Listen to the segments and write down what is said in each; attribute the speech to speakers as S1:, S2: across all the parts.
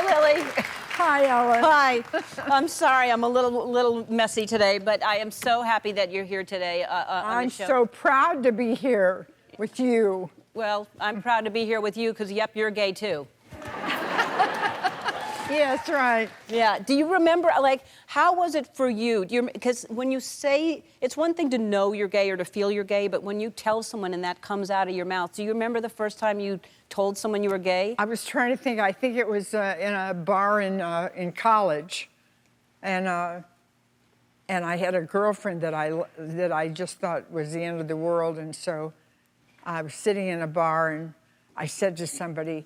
S1: Lily.
S2: Hi, Ellen.
S1: Hi. I'm sorry, I'm a little messy today, but I am so happy that you're here today on the show.
S2: I'm so proud to be here with you.
S1: Well, I'm proud to be here with you because, yep, you're gay too.
S2: Yeah, that's right.
S1: Yeah. Do you remember, like, how was it for you? Because when you say, it's one thing to know you're gay or to feel you're gay, but when you tell someone and that comes out of your mouth, do you remember the first time you told someone you were gay?
S2: I was trying to think. I think it was in a bar in college, and I had a girlfriend that I just thought was the end of the world, and so I was sitting in a bar and I said to somebody,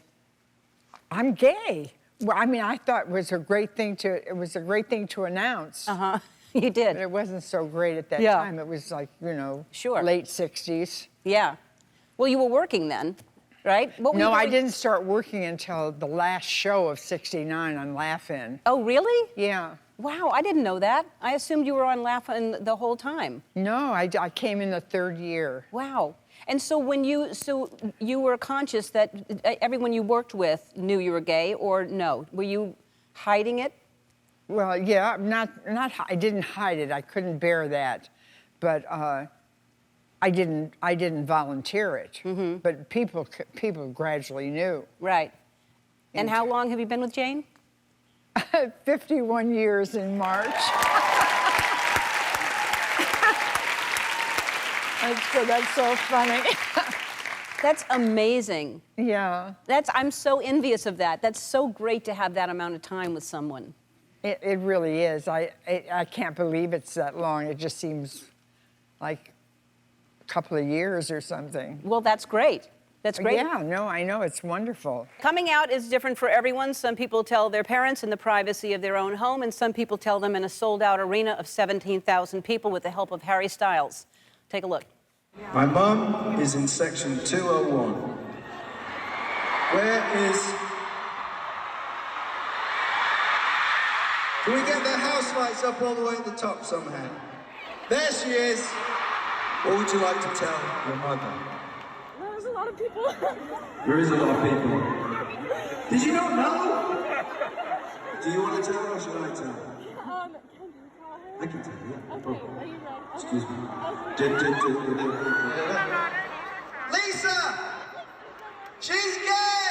S2: "I'm gay." Well, I mean, I thought it was a great thing to announce.
S1: Uh-huh. You did.
S2: But it wasn't so great at that time. It was like,
S1: Sure.
S2: late 60s.
S1: Yeah. Well, you were working then, right? What were you
S2: No, I
S1: doing?
S2: didn't start working until the last show of '69 on Laugh-In.
S1: Oh, really?
S2: Yeah.
S1: Wow, I didn't know that. I assumed you were on Laugh-In the whole time.
S2: No, I came in the third year.
S1: Wow. And so you were conscious that everyone you worked with knew you were gay, or no? Were you hiding it?
S2: Well, yeah, I didn't hide it. I couldn't bear that, but I didn't volunteer it. Mm-hmm. But people gradually knew.
S1: Right. And how long have you been with Jane?
S2: 51 years in March. That's so funny.
S1: That's amazing.
S2: Yeah.
S1: I'm so envious of that. That's so great to have that amount of time with someone.
S2: It really is. I can't believe it's that long. It just seems like a couple of years or something.
S1: Well, that's great. That's great.
S2: Yeah, no, I know. It's wonderful.
S1: Coming out is different for everyone. Some people tell their parents in the privacy of their own home, and some people tell them in a sold-out arena of 17,000 people with the help of Harry Styles. Take a look.
S3: My mum is in section 201. Where is... Can we get the house lights up all the way at the top somehow? There she is. What would you like to tell your mother?
S4: There's a lot of people.
S3: There is a lot of people. Did you not know? Do you want to tell her or should I tell her?
S4: Can you tell her?
S3: I can tell you, yeah.
S4: Okay, are you ready?
S3: Excuse me. Lisa! She's gay!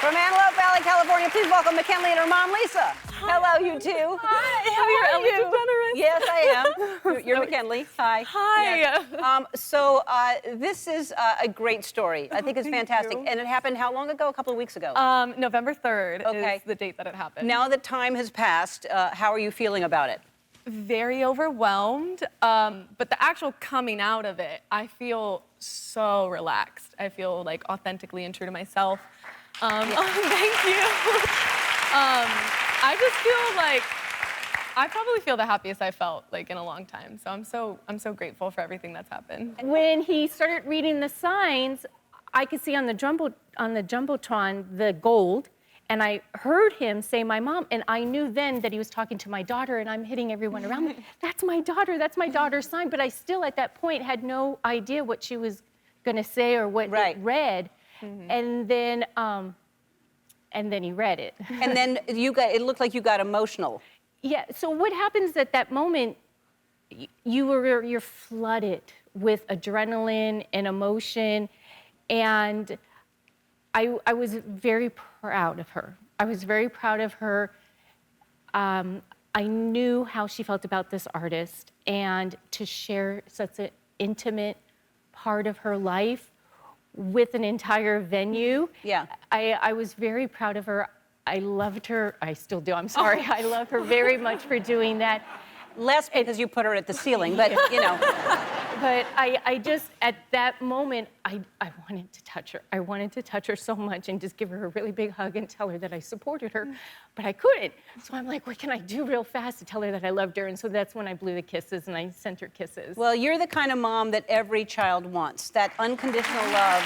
S1: From Antelope Valley, California, please welcome McKinley and her mom, Lisa.
S4: Hi.
S1: Hello, you two.
S4: Hi,
S1: How are you?
S4: DeGeneres.
S1: Yes, I am. You're McKinley. Hi.
S4: Hi.
S1: Yes. This is a great story. I think it's fantastic.
S4: you.
S1: And it happened how long ago? A couple of weeks ago.
S4: November 3rd
S1: Okay.
S4: is the date that it happened.
S1: Now that time has passed, how are you feeling about it?
S4: Very overwhelmed, but the actual coming out of it, I feel so relaxed. I feel like authentically and true to myself. Thank you. I just feel like I probably feel the happiest I felt like in a long time. So I'm so grateful for everything that's happened.
S5: When he started reading the signs, I could see on the jumbotron the gold, and I heard him say my mom, and I knew then that he was talking to my daughter, and I'm hitting everyone around me. That's my daughter's sign. But I still at that point had no idea what she was going to say or what it read. Mm-hmm. And then he read it.
S1: And then it looked like you got emotional.
S5: Yeah, so what happens at that moment, you're flooded with adrenaline and emotion, and I was very proud of her. I was very proud of her. I knew how she felt about this artist, and to share such an intimate part of her life with an entire venue.
S1: Yeah.
S5: I was very proud of her. I loved her. I still do. I'm sorry. I love her very much for doing that.
S1: Less because you put her at the ceiling, but you know.
S5: But I just, at that moment, I wanted to touch her. I wanted to touch her so much and just give her a really big hug and tell her that I supported her, but I couldn't. So I'm like, what can I do real fast to tell her that I loved her? And so that's when I blew the kisses and I sent her kisses.
S1: Well, you're the kind of mom that every child wants, that unconditional love.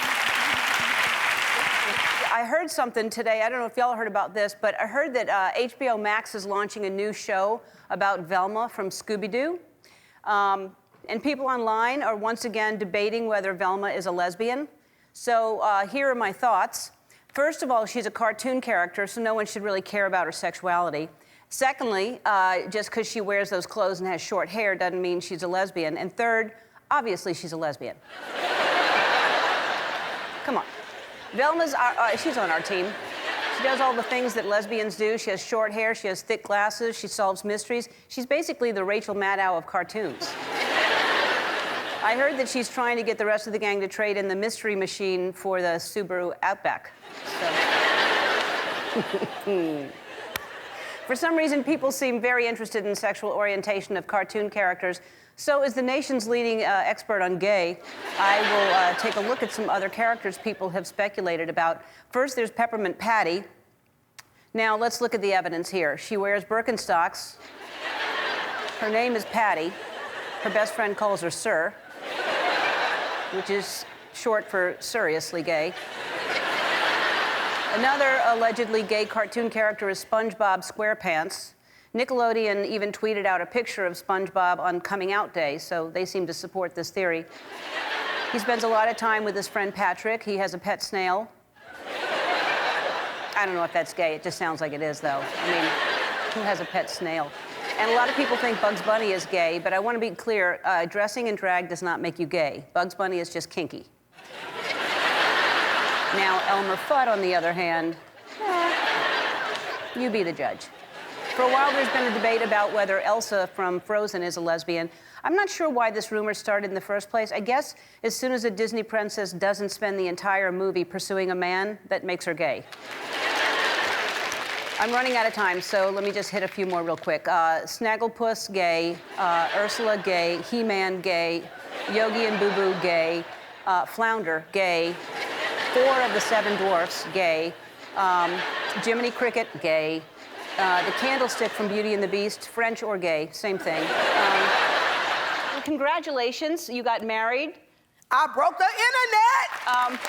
S1: I heard something today, I don't know if y'all heard about this, but I heard that HBO Max is launching a new show about Velma from Scooby-Doo. And people online are once again debating whether Velma is a lesbian. So here are my thoughts. First of all, she's a cartoon character, so no one should really care about her sexuality. Secondly, just because she wears those clothes and has short hair doesn't mean she's a lesbian. And third, obviously she's a lesbian. Come on. Velma's, she's on our team. She does all the things that lesbians do. She has short hair, she has thick glasses, she solves mysteries. She's basically the Rachel Maddow of cartoons. I heard that she's trying to get the rest of the gang to trade in the mystery machine for the Subaru Outback. So. For some reason, people seem very interested in sexual orientation of cartoon characters. So as the nation's leading expert on gay, I will take a look at some other characters people have speculated about. First, there's Peppermint Patty. Now, let's look at the evidence here. She wears Birkenstocks. Her name is Patty. Her best friend calls her Sir, which is short for seriously gay. Another allegedly gay cartoon character is SpongeBob SquarePants. Nickelodeon even tweeted out a picture of SpongeBob on Coming Out Day, so they seem to support this theory. He spends a lot of time with his friend Patrick. He has a pet snail. I don't know if that's gay. It just sounds like it is, though. I mean, who has a pet snail? And a lot of people think Bugs Bunny is gay, but I want to be clear, dressing in drag does not make you gay. Bugs Bunny is just kinky. Now, Elmer Fudd, on the other hand, you be the judge. For a while, there's been a debate about whether Elsa from Frozen is a lesbian. I'm not sure why this rumor started in the first place. I guess as soon as a Disney princess doesn't spend the entire movie pursuing a man, that makes her gay. I'm running out of time, so let me just hit a few more real quick. Snagglepuss, gay. Ursula, gay. He-Man, gay. Yogi and Boo Boo, gay. Flounder, gay. 4 of the 7 dwarfs, gay. Jiminy Cricket, gay. The candlestick from Beauty and the Beast, French or gay, same thing. Congratulations, you got married.
S6: I broke the internet!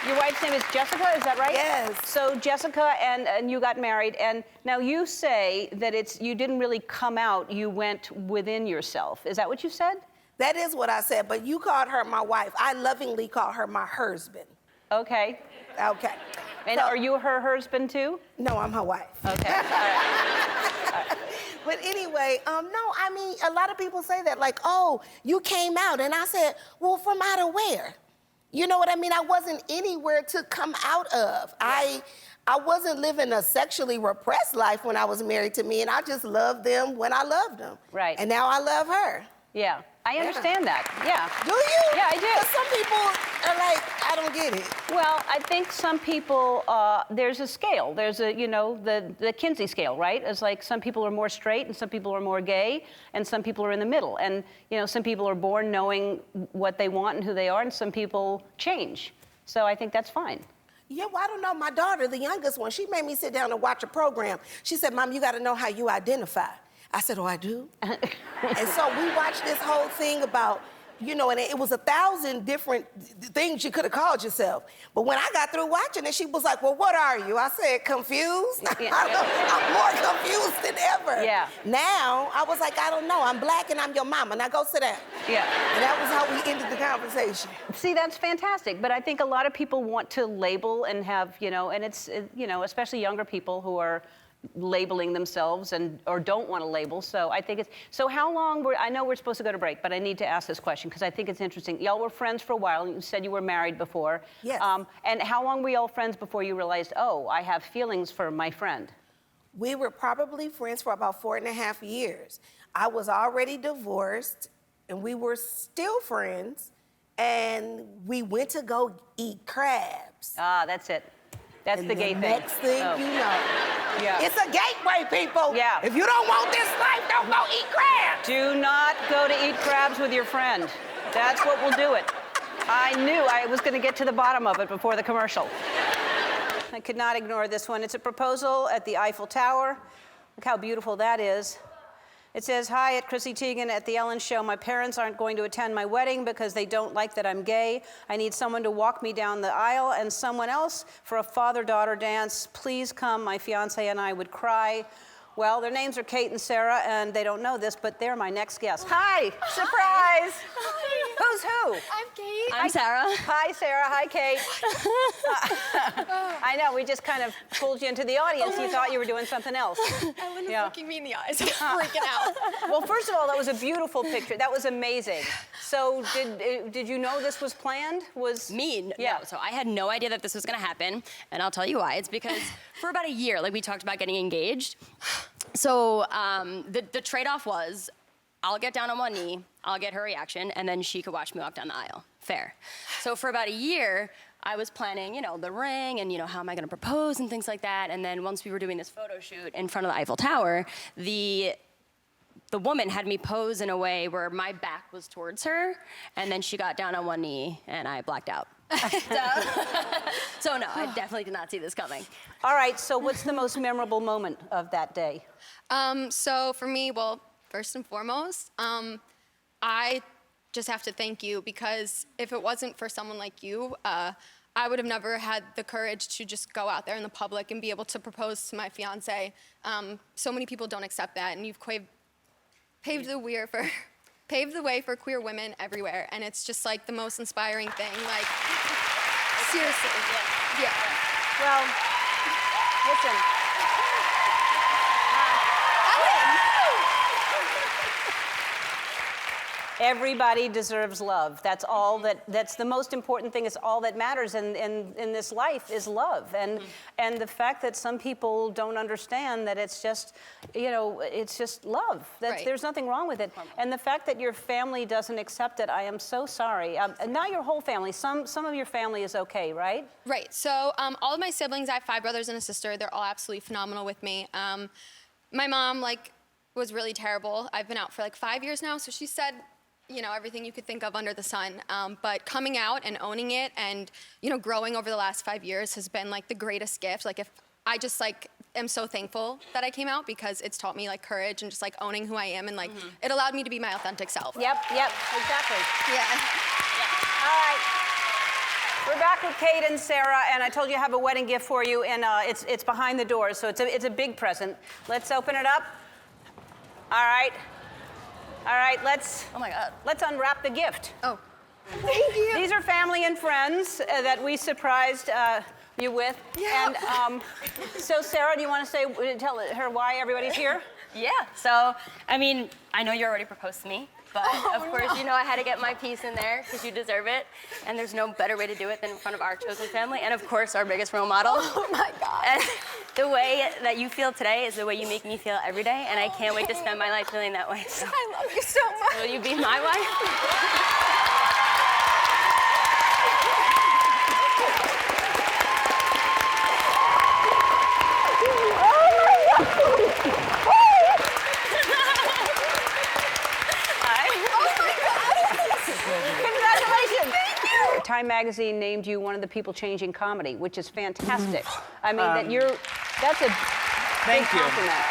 S1: Your wife's name is Jessica, is that right?
S6: Yes.
S1: So Jessica and you got married, and now you say that you didn't really come out, you went within yourself. Is that what you said?
S6: That is what I said, but you called her my wife. I lovingly call her my Hersband.
S1: Okay.
S6: Okay.
S1: And
S6: So-
S1: are you her husband too?
S6: No, I'm her wife.
S1: Okay, all right.
S6: But anyway, no, I mean, a lot of people say that, like, oh, you came out. And I said, well, from out of where? You know what I mean? I wasn't anywhere to come out of. I wasn't living a sexually repressed life when I was married to me, and I just loved them when I loved them.
S1: Right.
S6: And now I love her.
S1: Yeah, I understand that, yeah.
S6: Do you?
S1: Yeah, I do.
S6: 'Cause some people are like, I don't get it.
S1: Well, I think some people, there's a scale. There's a, the Kinsey scale, right? It's like some people are more straight and some people are more gay and some people are in the middle. And, some people are born knowing what they want and who they are and some people change. So I think that's fine.
S6: Yeah, well, I don't know. My daughter, the youngest one, she made me sit down and watch a program. She said, Mom, you got to know how you identify. I said, oh, I do? And so we watched this whole thing about, and it was 1,000 different things you could have called yourself. But when I got through watching it, she was like, well, what are you? I said, confused?
S1: Yeah.
S6: I'm more confused than ever.
S1: Yeah.
S6: Now, I was like, I don't know. I'm black and I'm your mama. Now go sit down.
S1: Yeah.
S6: And that was how we ended the conversation.
S1: See, that's fantastic. But I think a lot of people want to label and have, and it's, especially younger people who are labeling themselves or don't want to label. So I think so how long I know we're supposed to go to break, but I need to ask this question because I think it's interesting. Y'all were friends for a while. You said you were married before.
S6: Yes.
S1: And how long were y'all friends before you realized, oh, I have feelings for my friend?
S6: We were probably friends for about 4.5 years. I was already divorced and we were still friends and we went to go eat crabs.
S1: Ah, that's it. That's
S6: And
S1: the gay thing.
S6: Next thing you know,
S1: Yeah.
S6: it's a gateway, people.
S1: Yeah.
S6: If you don't want this life, don't go eat crabs.
S1: Do not go to eat crabs with your friend. That's what will do it. I knew I was going to get to the bottom of it before the commercial. I could not ignore this one. It's a proposal at the Eiffel Tower. Look how beautiful that is. It says, hi, at Chrissy Teigen at The Ellen Show. My parents aren't going to attend my wedding because they don't like that I'm gay. I need someone to walk me down the aisle and someone else for a father-daughter dance. Please come. My fiance and I would cry. Well, their names are Kate and Sarah, and they don't know this, but they're my next guests. Hi! Surprise!
S7: Hi.
S1: Who's who?
S7: I'm Kate.
S8: I'm Sarah.
S1: Hi, Sarah. Hi, Kate. I know, we just kind of pulled you into the audience. You thought you were doing something else.
S7: Ellen is looking me in the eyes. I'm freaking out.
S1: Well, first of all, that was a beautiful picture. That was amazing. So did you know this was planned?
S8: Yeah. So I had no idea that this was gonna happen, and I'll tell you why. It's because for about a year, like we talked about getting engaged. So the trade-off was, I'll get down on one knee, I'll get her reaction, and then she could watch me walk down the aisle. Fair. So for about a year, I was planning, the ring and, how am I gonna propose and things like that. And then once we were doing this photo shoot in front of the Eiffel Tower, the woman had me pose in a way where my back was towards her, and then she got down on one knee, and I blacked out. So no, I definitely did not see this coming.
S1: All right, so what's the most memorable moment of that day?
S7: So for me, well, first and foremost, I just have to thank you, because if it wasn't for someone like you, I would have never had the courage to just go out there in the public and be able to propose to my fiance. So many people don't accept that, and you've paved the way for queer women everywhere, and it's just like the most inspiring thing. Like, seriously. Yeah.
S1: Well, listen. Everybody deserves love. That's all that's the most important thing. It's all that matters in this life is love. And the fact that some people don't understand that it's just, it's just love.
S7: Right.
S1: There's nothing wrong with it. And the fact that your family doesn't accept it, I am so sorry. Not your whole family. Some of your family is okay, right?
S7: Right. So all of my siblings, I have 5 brothers and a sister. They're all absolutely phenomenal with me. My mom, was really terrible. I've been out for 5 years now, so she said, everything you could think of under the sun. But coming out and owning it and, growing over the last 5 years has been the greatest gift. If I just am so thankful that I came out, because it's taught me courage and just owning who I am, and it allowed me to be my authentic self.
S1: Yep, exactly.
S7: Yeah.
S1: All right. We're back with Kate and Sarah, and I told you I have a wedding gift for you, and it's behind the doors, so it's a big present. Let's open it up. All right,
S8: Oh my God.
S1: let's unwrap the gift.
S7: Oh. Thank you.
S1: These are family and friends that we surprised you with.
S7: Yeah.
S1: And so Sarah, do you want to tell her why everybody's here?
S8: Yeah, so, I know you already proposed to me, but of course, I had to get my piece in there because you deserve it. And there's no better way to do it than in front of our chosen family, and of course, our biggest role model.
S7: Oh my God.
S8: And the way that you feel today is the way you make me feel every day, and I can't wait to spend my life feeling that way. So,
S7: I love you so much.
S8: will you be my wife?
S1: Time Magazine named you one of the people changing comedy, which is fantastic. That's a big compliment.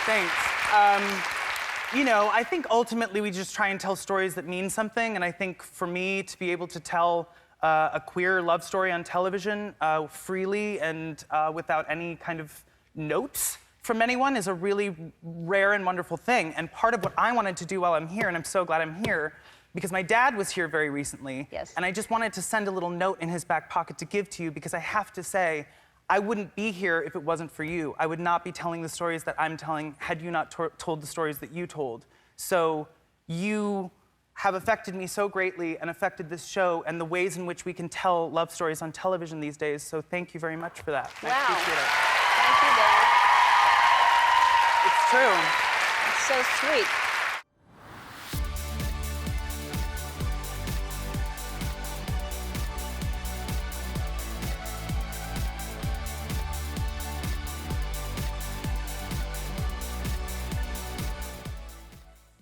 S9: Thanks. I think ultimately we just try and tell stories that mean something, and I think for me to be able to tell a queer love story on television freely and without any kind of notes from anyone is a really rare and wonderful thing. And part of what I wanted to do while I'm here, and I'm so glad I'm here, because my dad was here very recently,
S1: yes.
S9: And I just wanted to send a little note in his back pocket to give to you, because I have to say, I wouldn't be here if it wasn't for you. I would not be telling the stories that I'm telling had you not told the stories that you told. So you have affected me so greatly and affected this show and the ways in which we can tell love stories on television these days. So thank you very much for that.
S1: Wow.
S9: I appreciate it.
S1: Thank you, Dad.
S9: It's true.
S1: It's so sweet.